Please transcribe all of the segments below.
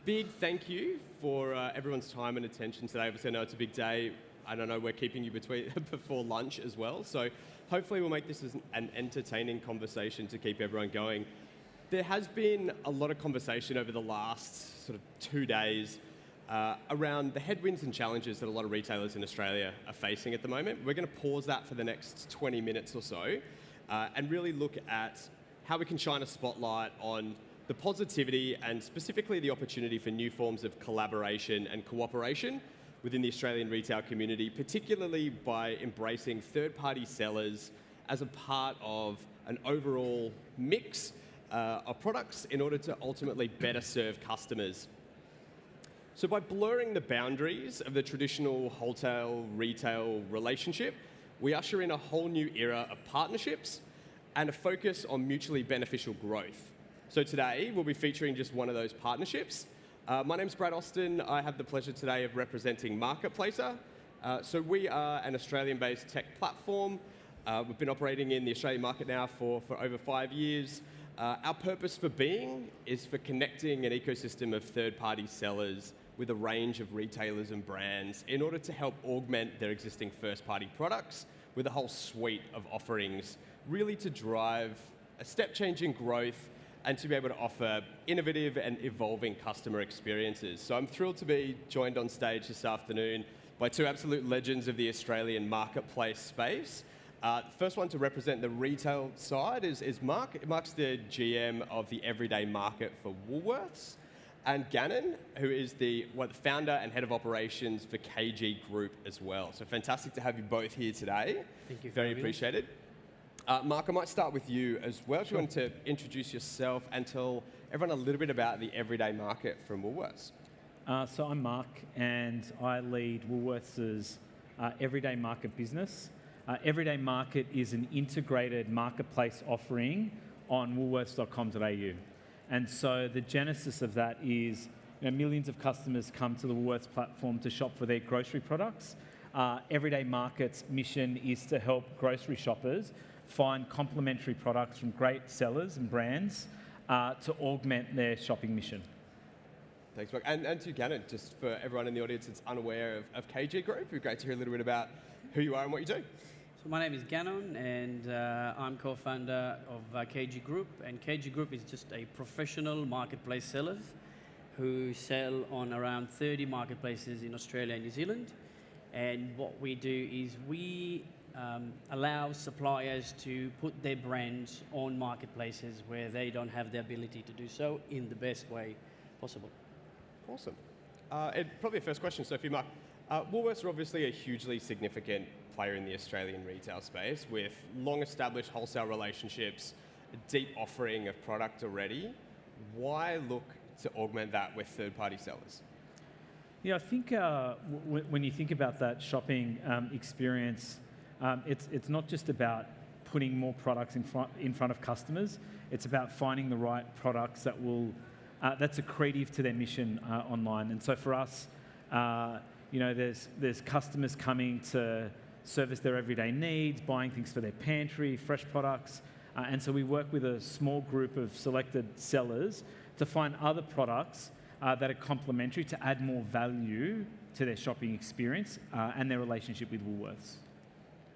big thank you for everyone's time and attention today. Obviously, I know it's a big day. I don't know, we're keeping you before lunch as well. So hopefully we'll make this as an entertaining conversation to keep everyone going. There has been a lot of conversation over the last sort of 2 days around the headwinds and challenges that a lot of retailers in Australia are facing at the moment. We're going to pause that for the next 20 minutes or so and really look at how we can shine a spotlight on the positivity and specifically the opportunity for new forms of collaboration and cooperation within the Australian retail community, particularly by embracing third-party sellers as a part of an overall mix of products in order to ultimately better serve customers. So by blurring the boundaries of the traditional wholesale-retail relationship, we usher in a whole new era of partnerships and a focus on mutually beneficial growth. So today, we'll be featuring just one of those partnerships. My name's Brad Austin. I have the pleasure today of representing Marketplacer. So we are an Australian-based tech platform. We've been operating in the Australian market now for over 5 years. Our purpose for being is for connecting an ecosystem of third-party sellers with a range of retailers and brands in order to help augment their existing first-party products with a whole suite of offerings, really to drive a step change in growth and to be able to offer innovative and evolving customer experiences. So I'm thrilled to be joined on stage this afternoon by two absolute legends of the Australian marketplace space. First one to represent the retail side is Mark. Mark's the GM of the everyday market for Woolworths. And Ganon, who is the founder and head of operations for KG Group as well. So fantastic to have you both here today. Thank you. Very appreciated. Mark, I might start with you as well. Sure. If you want to introduce yourself and tell everyone a little bit about the everyday market from Woolworths. So I'm Mark, and I lead Woolworths' everyday market business. Everyday market is an integrated marketplace offering on woolworths.com.au. And so the genesis of that is millions of customers come to the Woolworths platform to shop for their grocery products. Everyday Market's mission is to help grocery shoppers find complementary products from great sellers and brands to augment their shopping mission. Thanks, Mark. And to Ganon, just for everyone in the audience that's unaware of KG Group, it'd be great to hear a little bit about who you are and what you do. So my name is Ganon, and I'm co-founder of KG Group. And KG Group is just a professional marketplace sellers who sell on around 30 marketplaces in Australia and New Zealand. And what we do is we allow suppliers to put their brands on marketplaces where they don't have the ability to do so in the best way possible. Awesome. And probably a first question, so for you, Mark. Woolworths are obviously a hugely significant player in the Australian retail space with long-established wholesale relationships, a deep offering of product already. Why look to augment that with third-party sellers? Yeah, I think when you think about that shopping experience, it's not just about putting more products in front of customers. It's about finding the right products that's accretive to their mission online. And so for us, there's customers coming to service their everyday needs, buying things for their pantry, fresh products. And so we work with a small group of selected sellers to find other products that are complementary to add more value to their shopping experience and their relationship with Woolworths.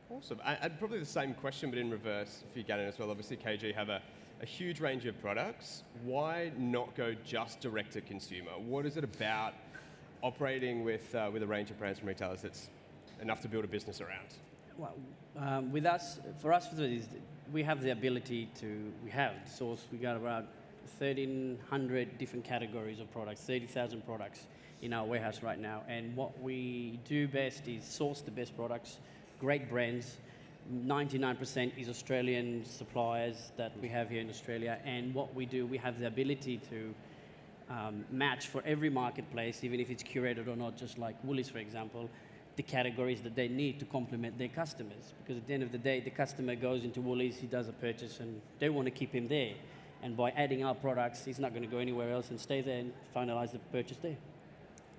Awesome. And probably the same question, but in reverse for you, Ganon, as well. Obviously, KG have a huge range of products. Why not go just direct to consumer? What is it about operating with a range of brands from retailers that's enough to build a business around? Well, for us, we have the ability we got around 1,300 different categories of products, 30,000 products in our warehouse right now. And what we do best is source the best products, great brands. 99% is Australian suppliers that we have here in Australia. And what we do, we have the ability to match for every marketplace, even if it's curated or not, just like Woolies, for example, the categories that they need to complement their customers. Because at the end of the day, the customer goes into Woolies, he does a purchase, and they want to keep him there. And by adding our products, he's not going to go anywhere else and stay there and finalize the purchase there.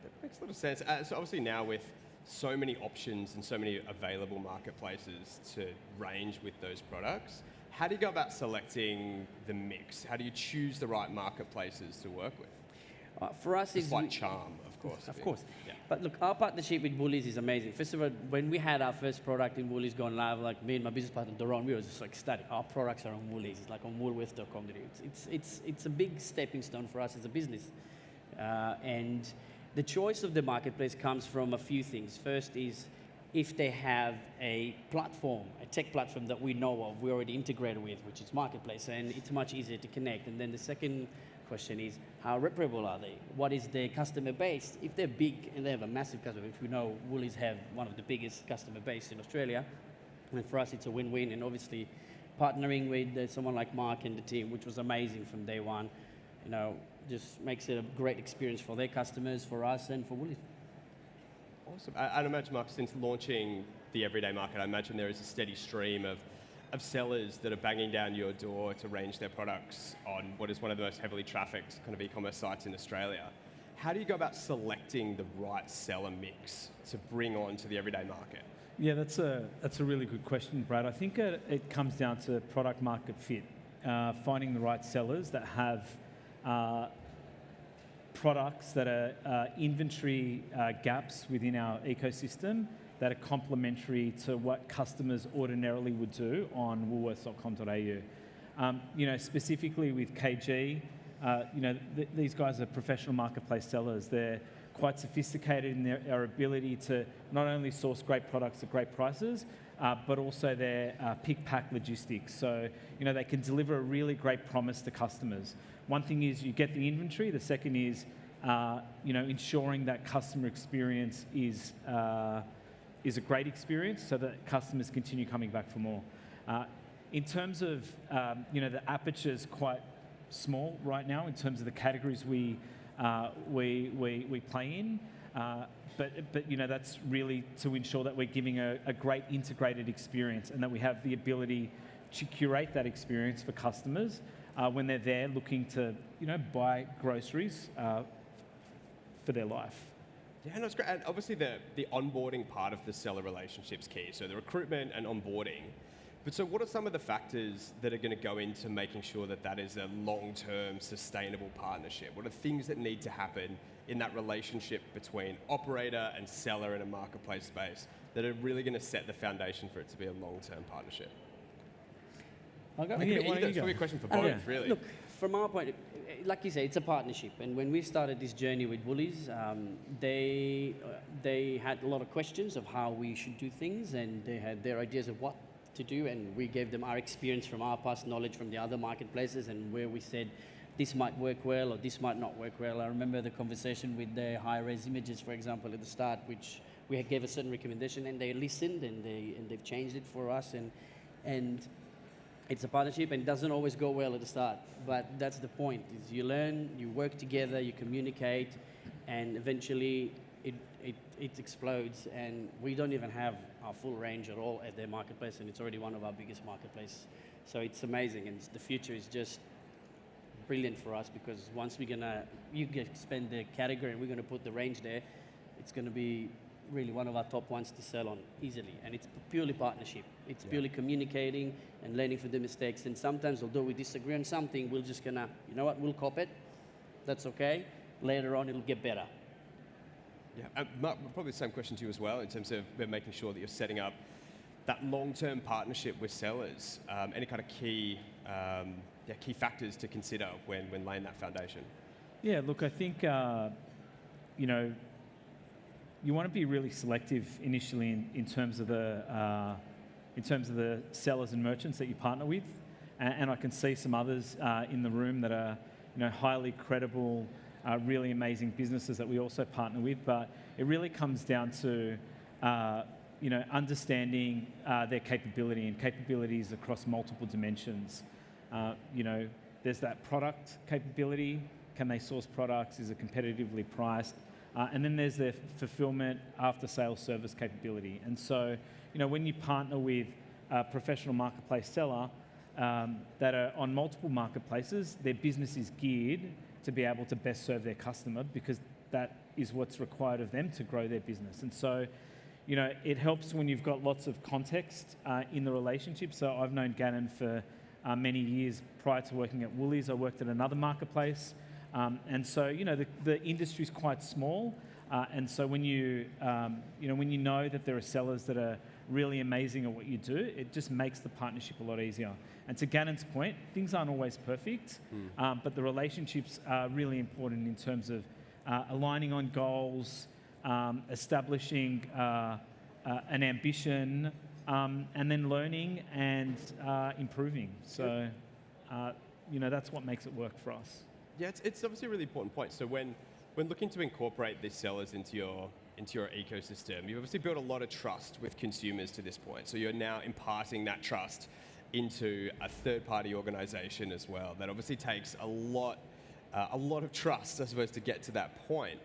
That makes a lot of sense. So obviously now with so many options and so many available marketplaces to range with those products, how do you go about selecting the mix? How do you choose the right marketplaces to work with? For us, it's Despite charm, of course. of course. Yeah. But look, our partnership with Woolies is amazing. First of all, when we had our first product in Woolies gone live, like me and my business partner Doron, we were just like ecstatic. Our products are on Woolies, it's like on Woolworths.com. It's a big stepping stone for us as a business. And the choice of the marketplace comes from a few things. First is if they have a platform, a tech platform that we know of, we already integrated with, which is marketplace, and it's much easier to connect. And then the second question is, how reputable are they? What is their customer base? If they're big and they have a massive customer base, we know Woolies have one of the biggest customer base in Australia, and for us it's a win-win. And obviously partnering with someone like Mark and the team, which was amazing from day one, just makes it a great experience for their customers, for us, and for Woolies. Awesome. I'd imagine, Mark, since launching the everyday market, I imagine there is a steady stream of sellers that are banging down your door to range their products on what is one of the most heavily trafficked kind of e-commerce sites in Australia. How do you go about selecting the right seller mix to bring on to the everyday market? Yeah, that's a really good question, Brad. I think it comes down to product market fit, finding the right sellers that have products that are inventory gaps within our ecosystem that are complementary to what customers ordinarily would do on woolworths.com.au. Specifically with KG, these guys are professional marketplace sellers. They're quite sophisticated in their ability to not only source great products at great prices, but also their pick-pack logistics. So, they can deliver a really great promise to customers. One thing is you get the inventory. The second is, ensuring that customer experience is a great experience so that customers continue coming back for more. In terms of, the aperture is quite small right now in terms of the categories we play in. But that's really to ensure that we're giving a great integrated experience and that we have the ability to curate that experience for customers when they're there looking to, buy groceries for their life. Yeah, no, it's great. And obviously the onboarding part of the seller relationship's key. So the recruitment and onboarding. But so what are some of the factors that are going to go into making sure that is a long-term sustainable partnership? What are things that need to happen in that relationship between operator and seller in a marketplace space that are really going to set the foundation for it to be a long-term partnership? I'll go. It's probably a question for both, really. Look, from our point, like you say, it's a partnership. And when we started this journey with Woolies, they had a lot of questions of how we should do things, and they had their ideas of what to do, and we gave them our experience from our past knowledge from the other marketplaces, and where we said this might work well or this might not work well. I remember the conversation with the high-res images, for example, at the start, which we gave a certain recommendation, and they listened, and they've changed it for us, and it's a partnership, and it doesn't always go well at the start, but that's the point, is you learn, you work together, you communicate, and eventually it explodes, and we don't even have our full range at all at their marketplace, and it's already one of our biggest marketplaces. So it's amazing, and the future is just brilliant for us, because once you expand the category and we're going to put the range there, it's going to be really one of our top ones to sell on easily. And it's purely partnership. It's purely communicating and learning from the mistakes. And sometimes, although we disagree on something, we're just gonna, we'll cop it. That's okay. Later on, it'll get better. Yeah, Mark, probably the same question to you as well, in terms of making sure that you're setting up that long-term partnership with sellers. Any kind of key factors to consider when laying that foundation? Yeah, look, I think you want to be really selective initially in terms of the sellers and merchants that you partner with, and I can see some others in the room that are highly credible, really amazing businesses that we also partner with. But it really comes down to understanding their capability, and capabilities across multiple dimensions. There's that product capability. Can they source products? Is it competitively priced? And then there's the fulfillment after-sales service capability. And so, when you partner with a professional marketplace seller that are on multiple marketplaces, their business is geared to be able to best serve their customer, because that is what's required of them to grow their business. And so, it helps when you've got lots of context in the relationship. So I've known Ganon for many years. Prior to working at Woolies, I worked at another marketplace And so, the industry is quite small. And so when when you know that there are sellers that are really amazing at what you do, it just makes the partnership a lot easier. And to Ganon's point, things aren't always perfect, but the relationships are really important in terms of aligning on goals, establishing an ambition, and then learning and improving. So, that's what makes it work for us. Yeah, it's obviously a really important point. So when looking to incorporate these sellers into your ecosystem, you've obviously built a lot of trust with consumers to this point. So you're now imparting that trust into a third-party organization as well. That obviously takes a lot of trust, I suppose, to get to that point.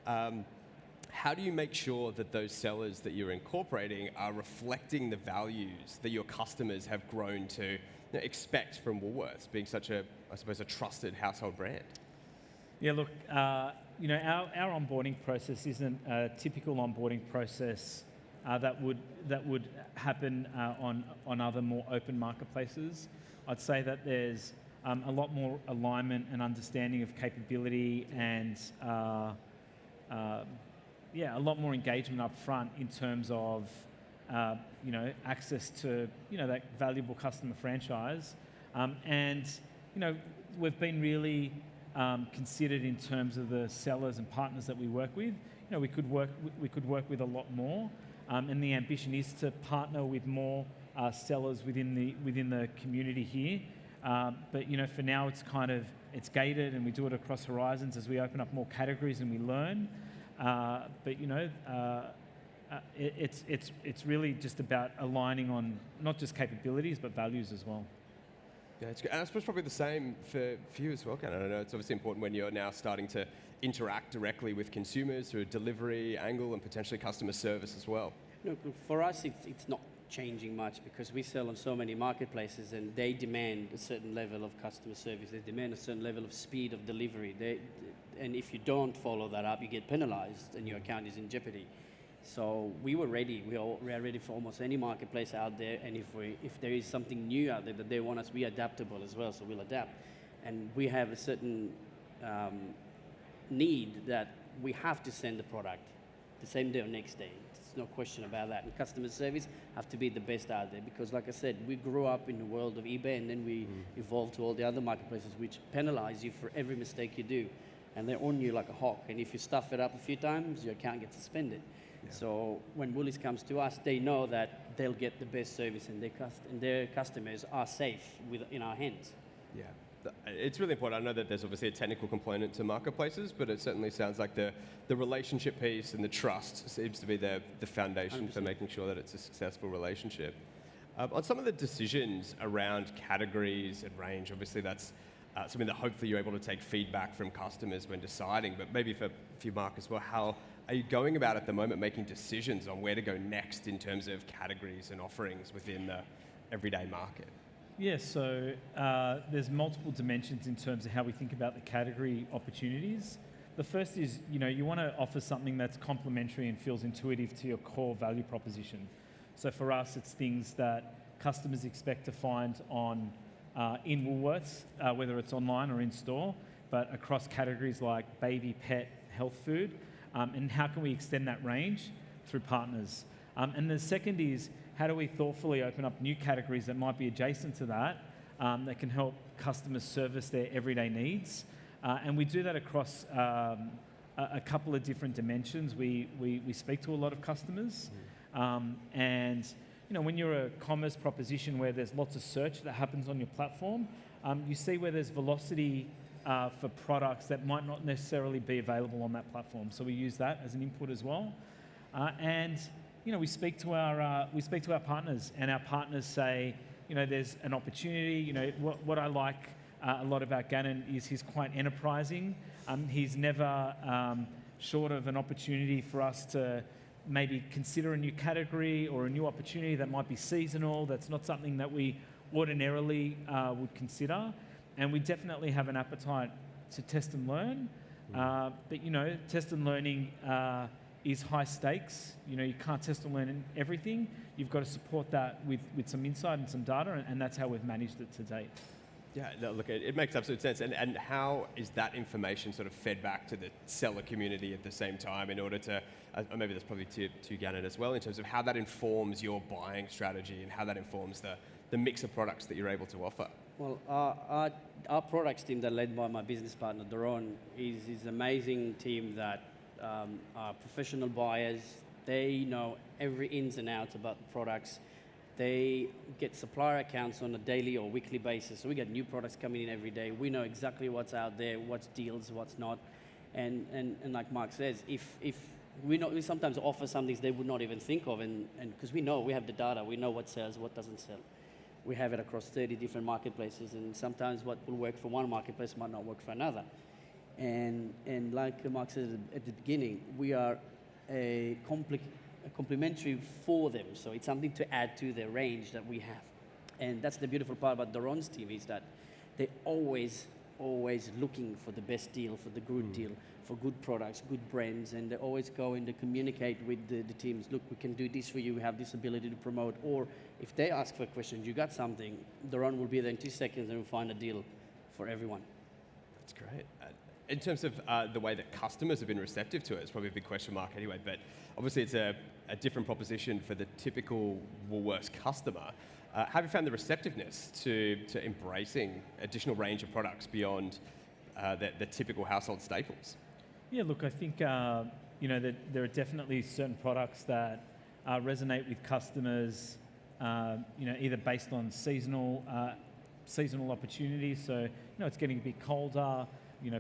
How do you make sure that those sellers that you're incorporating are reflecting the values that your customers have grown to expect from Woolworths, being such a trusted household brand? Yeah, look, our onboarding process isn't a typical onboarding process that would happen on other more open marketplaces. I'd say that there's a lot more alignment and understanding of capability and a lot more engagement up front in terms of access to that valuable customer franchise, and we've been really considered in terms of the sellers and partners that we work with. We could work with a lot more, and the ambition is to partner with more sellers within the community here. But for now, it's gated, and we do it across horizons as we open up more categories and we learn. But it's really just about aligning on not just capabilities but values as well. Yeah, it's good. And I suppose probably the same for you as well, Ken. I know it's obviously important when you're now starting to interact directly with consumers through a delivery angle and potentially customer service as well. For us, it's not changing much because we sell on so many marketplaces and they demand a certain level of customer service. They demand a certain level of speed of delivery. And if you don't follow that up, you get penalized and your account is in jeopardy. So we were ready. We are ready for almost any marketplace out there. And if there is something new out there that they want us, we're adaptable as well. So we'll adapt. And we have a certain need that we have to send the product the same day or next day. There's no question about that. And customer service have to be the best out there because, like I said, we grew up in the world of eBay and then we evolved to all the other marketplaces which penalize you for every mistake you do. And they're on you like a hawk. And if you stuff it up a few times, your account gets suspended. Yeah. So when Woolies comes to us, they know that they'll get the best service and their customers are safe in our hands. Yeah, it's really important. I know that there's obviously a technical component to marketplaces, but it certainly sounds like the relationship piece and the trust seems to be the foundation 100%. For making sure that it's a successful relationship. On some of the decisions around categories and range, obviously that's something that hopefully you're able to take feedback from customers when deciding, but maybe for you, Mark, as well, how are you going about at the moment making decisions on where to go next in terms of categories and offerings within the everyday market? Yeah, so there's multiple dimensions in terms of how we think about the category opportunities. The first is, you want to offer something that's complementary and feels intuitive to your core value proposition. So for us, it's things that customers expect to find in Woolworths, whether it's online or in store, but across categories like baby, pet, health food, and how can we extend that range through partners. And the second is, how do we thoughtfully open up new categories that might be adjacent to that, that can help customers service their everyday needs? And we do that across a couple of different dimensions. We speak to a lot of customers, and when you're a commerce proposition where there's lots of search that happens on your platform, you see where there's velocity for products that might not necessarily be available on that platform. So we use that as an input as well. And we speak to our partners, and our partners say, there's an opportunity. What I like a lot about Ganon is he's quite enterprising. He's never short of an opportunity for us to maybe consider a new category or a new opportunity that might be seasonal. That's not something that we ordinarily would consider. And we definitely have an appetite to test and learn. But test and learning is high stakes. You can't test and learn everything. You've got to support that with some insight and some data, and that's how we've managed it to date. Yeah, no, look, it makes absolute sense. And how is that information sort of fed back to the seller community at the same time in order to, or maybe that's probably to Ganon as well, in terms of how that informs your buying strategy and how that informs the mix of products that you're able to offer? Well, our products team that led by my business partner, Daron, is an amazing team that are professional buyers. They know every ins and outs about the products. They get supplier accounts on a daily or weekly basis. So we get new products coming in every day. We know exactly what's out there, what's deals, what's not. And like Mark says, if we sometimes offer some things they would not even think of, and because we know, we have the data, we know what sells, what doesn't sell. We have it across 30 different marketplaces, and sometimes what will work for one marketplace might not work for another. And like Mark said at the beginning, we are a complementary for them. So it's something to add to the range that we have. And that's the beautiful part about Daron's team, is that they're always looking for the best deal, for the good deal, for good products, good brands, and they always go and they communicate with the teams. Look, we can do this for you. We have this ability to promote. Or if they ask for questions, you got something, Daron will be there in 2 seconds and we'll find a deal for everyone. That's great. In terms of the way that customers have been receptive to it, it's probably a big question mark anyway, but obviously it's a different proposition for the typical Woolworths customer. Have you found the receptiveness to embracing additional range of products beyond the typical household staples? Yeah, look, I think that there are definitely certain products that resonate with customers, either based on seasonal opportunities. So, it's getting a bit colder.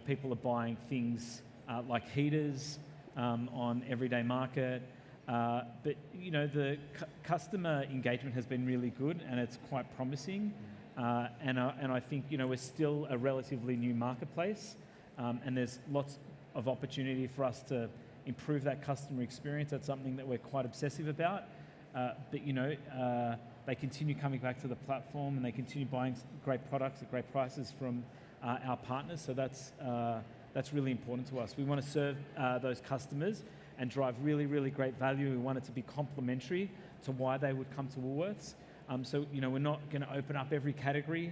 People are buying things like heaters on Everyday Market. But the customer engagement has been really good, and it's quite promising. And I think we're still a relatively new marketplace, and there's lots of opportunity for us to improve that customer experience. That's something that we're quite obsessive about. But they continue coming back to the platform, and they continue buying great products at great prices from our partners. So that's really important to us. We want to serve those customers and drive really, really great value. We want it to be complementary to why they would come to Woolworths. So we're not going to open up every category.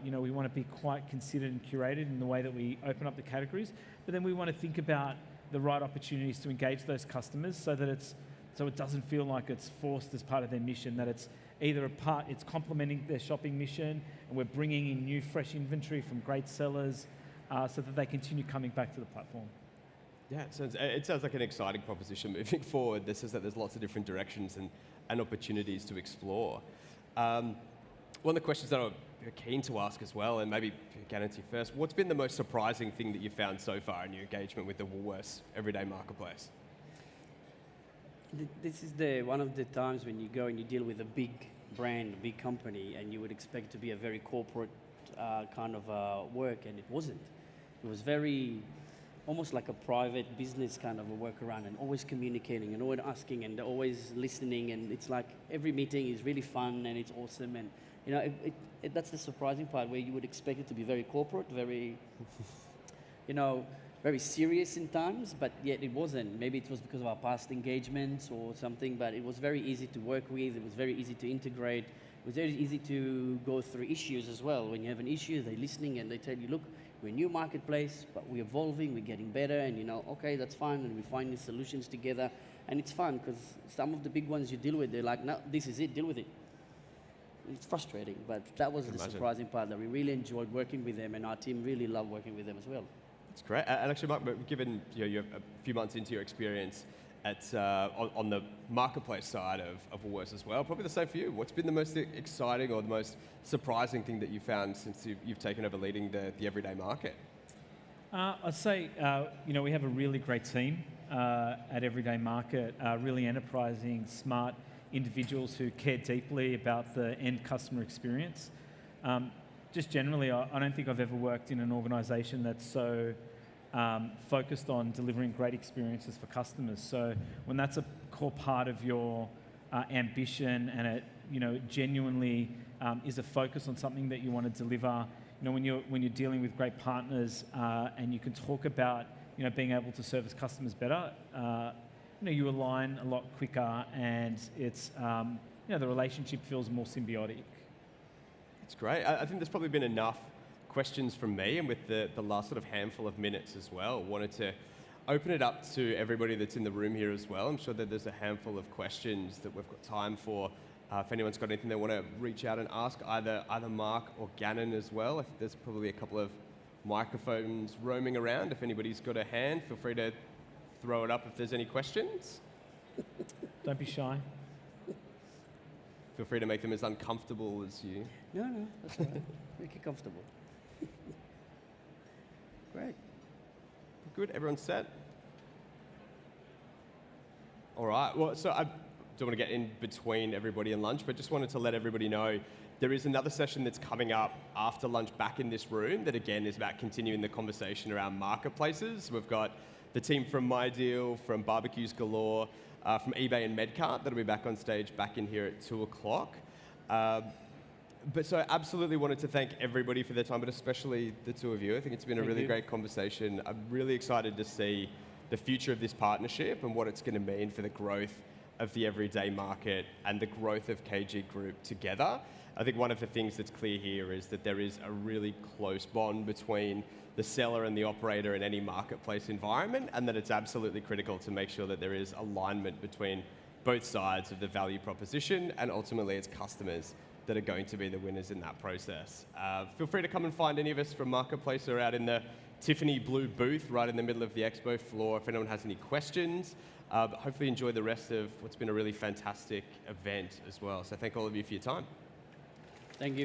We want to be quite considered and curated in the way that we open up the categories. But then we want to think about the right opportunities to engage those customers so that it doesn't feel like it's forced as part of their mission, that it's either it's complementing their shopping mission, and we're bringing in new, fresh inventory from great sellers so that they continue coming back to the platform. Yeah, it sounds like an exciting proposition moving forward. This is that there's lots of different directions and opportunities to explore. One of the questions that I'm keen to ask as well, and maybe Ganon to you first, what's been the most surprising thing that you've found so far in your engagement with the Woolworths Everyday Marketplace? This is one of the times when you go and you deal with a big brand, a big company, and you would expect to be a very corporate kind of work, and it wasn't. It was very, almost like a private business kind of a workaround, and always communicating and always asking and always listening, and it's like every meeting is really fun and it's awesome, and that's the surprising part, where you would expect it to be very corporate, very, very serious in times, but yet it wasn't. Maybe it was because of our past engagements or something, but it was very easy to work with. It was very easy to integrate. It was very easy to go through issues as well. When you have an issue, they're listening and they tell you, look, we're a new marketplace, but we're evolving, we're getting better, and okay, that's fine, and we find these solutions together, and it's fun because some of the big ones you deal with, they're like, no, this is it, deal with it. It's frustrating, but that was the surprising part, that we really enjoyed working with them, and our team really loved working with them as well. That's great. And actually, Mark, given you're a few months into your experience on the marketplace side of Woolworths as well, probably the same for you. What's been the most exciting or the most surprising thing that you found since you've taken over leading the Everyday Market? I'd say, we have a really great team at Everyday Market, really enterprising, smart individuals who care deeply about the end customer experience. Just generally, I don't think I've ever worked in an organisation that's so focused on delivering great experiences for customers. So when that's a core part of your ambition, and it genuinely is a focus on something that you want to deliver, when you're dealing with great partners and you can talk about being able to service customers better, you align a lot quicker, and it's the relationship feels more symbiotic. That's great. I think there's probably been enough questions from me, and with the last sort of handful of minutes as well, wanted to open it up to everybody that's in the room here as well. I'm sure that there's a handful of questions that we've got time for. If anyone's got anything they want to reach out and ask, either Mark or Ganon as well. I think there's probably a couple of microphones roaming around. If anybody's got a hand, feel free to throw it up if there's any questions. Don't be shy. Feel free to make them as uncomfortable as you. No, that's all right. Make it comfortable. Great. Good, everyone's set? All right, well, so I don't want to get in between everybody and lunch, but just wanted to let everybody know there is another session that's coming up after lunch back in this room that again is about continuing the conversation around marketplaces. We've got the team from MyDeal, from Barbecues Galore, from eBay and Medcart that'll be back on stage back in here at 2 o'clock. But so I absolutely wanted to thank everybody for their time, but especially the two of you. I think it's been a really great conversation. I'm really excited to see the future of this partnership and what it's going to mean for the growth of the everyday market and the growth of KG Group together. I think one of the things that's clear here is that there is a really close bond between the seller and the operator in any marketplace environment, and that it's absolutely critical to make sure that there is alignment between both sides of the value proposition, and ultimately it's customers that are going to be the winners in that process. Feel free to come and find any of us from Marketplace or out in the Tiffany blue booth right in the middle of the expo floor if anyone has any questions. But hopefully enjoy the rest of what's been a really fantastic event as well. So thank all of you for your time. Thank you.